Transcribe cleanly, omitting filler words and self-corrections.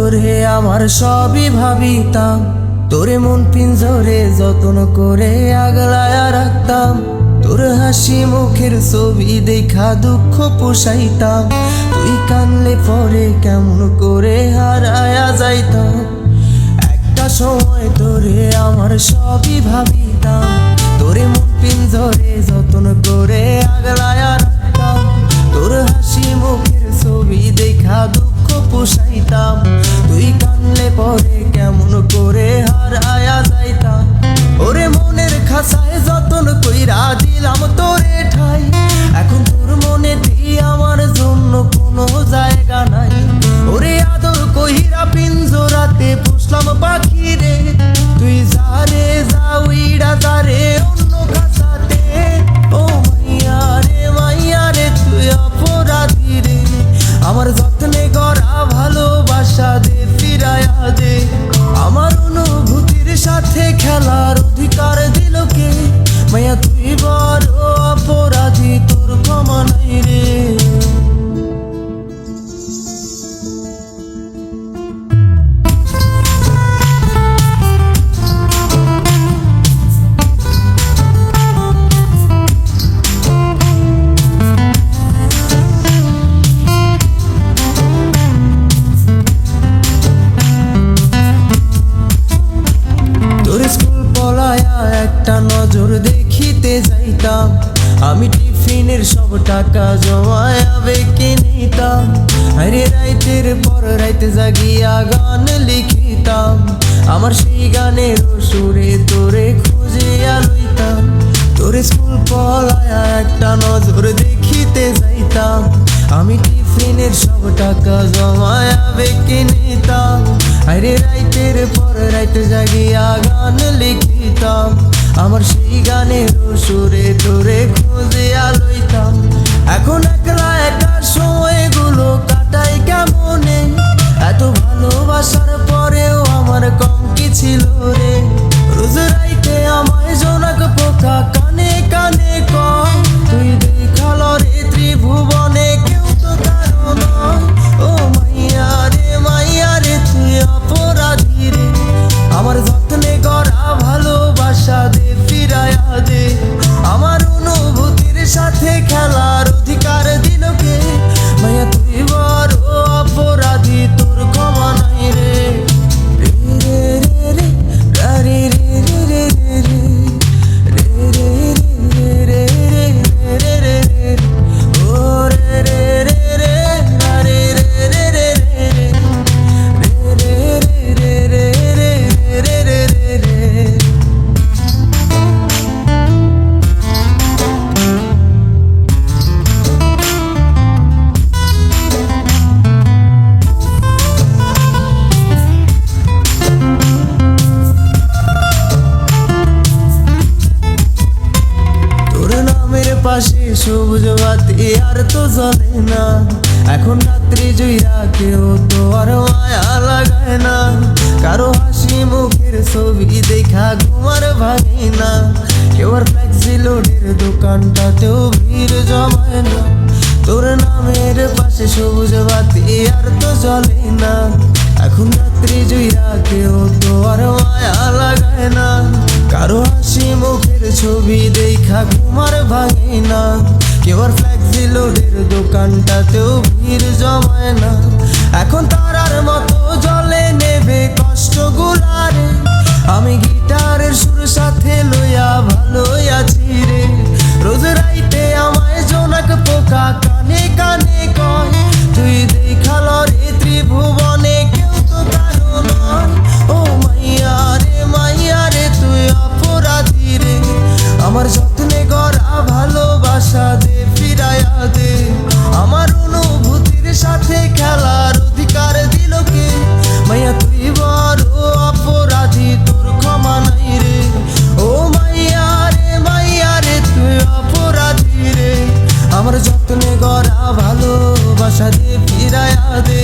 তোরে আমার সবই ভাবিতাম, তোরে মন পিঞ্জরে যত্ন করে আগলায়া রাখতাম। তোর হাসি মুখের ছবি দেখা দুঃখ পোষাইতাম, তুই কানলে পরে কেমন করে হারায়া যাইতাম। একটা সময় তোরে আমার সবই ভাবিতাম, তোরে মন পিঞ্জরে যত্ন করে আগলায়া রাখতাম। তোর হাসি মুখের ছবি দেখা দুঃখ পোষাইতাম, তুই কানলে পরে কেমন করে হারায়া যাইতাম। ওরে মনের খাসায় যতন কইরা দিলাম তোরে ঠাই, এখন তোর মনে দিয়ে আমার জন্য কোনো জায়গা নাই। ওরে আদর কইরা পিঞ্জরাতে পুষলাম পাখি রে, তুই যারে যাউইরা যারে অন্য খাসাতে। ও মাইয়া রে তুই অপরাধী রে, আমার যত্নে গড়া ভালোবাসা দে ফিরায়া দে। আমার অনুভূতির সাথে খেলার অধিকার দিল কে, মাইয়া তুই বড় অপরাধী, তোর ক্ষমা নাই রে। একটা নজর দেখিতে যাইতাম, আমি টিফিনের সব টাকা জমায়া বেঁকে নিতাম। আরে রাইতের পর রাইতে জাগিয়া গান লিখিতাম, আমার সেই গানের সুরে তোরে খুঁজিয়া লইতাম। তোরে স্কুল পলায়া একটা নজর দেখিতে যাইতাম, আমি টিফিনের সব টাকা জমায়া বেঁকে নিতাম। আরে রাইতের পর রাইতে জাগিয়া গান লিখিতাম, আমার সেই গানের সুরে তোরে খুঁজিয়া লইতাম। এখন একলা একা সময়গুলো কাটাই কেমনে, এত ভালোবাসার পরেও আমার কম কি ছিল রে। রোজ রাইতে আমায় জোনাক পোকা কানে কানে কয়, তুই দেখাল রে ত্রিভুবনে কেউ তো কারো নয়। ও মাইয়া রে তুই অপরাধী রে, আমার যত্নে গড়া ভালোবাসা দে ফিরায়া দে। আমার অনুভূতির সাথে খেলার অধিকার দিল কে, মাইয়া তুই বড় অপরাধী, তোর ক্ষমা নাই রে। রে রে রে রে রে রে রে রে রে রে রে রে রে রে ও রে রে রে রে রে রে রে রে পাশে সবুজ বাতি আর তো জ্বলে না, এখন রাত্রি জুইরা কেউ তো আর মায়া লাগায় না। কারো হাসি মুখের ছবি দেখা ঘুমার ভাঙে না, কেউ আর ফ্লেক্সি লোডের দোকানটাতেও ভিড় জমায় না। তোর নামের পাশে সবুজ বাতি আর তো জ্বলে না, এখন রাত্রি জুইরা কেউ তো আর মায়া লাগায় না। কারো হাসি মুখের ছবি দেখা ঘুমার ভাঙে না, কেউ আর ফ্লেক্সি লোডের দোকানটাতেও ভিড় জমায় না। এখন তারার মতো জলে নেবে কষ্ট গুলারে, আমি গিটারের সুর সাথে লইয়া ভালোই আছি রে। রোজ রাইতে আমায় জোনাক পোকা কানে কানে কয়, তুই দেখাল রে ত্রিভুবনে কেউ তো কারো নয়। ও মাইয়া রে তুই অপরাধী রে, আমার যত্নে গড়া ভালোবাসা দে ফিরায়া দে। আমার অনুভূতির সাথে খেলার অধিকার দিল কে, মাইয়া তুই বড় অপরাধী, তোর ক্ষমা নাই রে। ও মাইয়া রে তুই অপরাধী রে, আমার যত্নে গড়া ভালোবাসা দে ফিরায়া দে।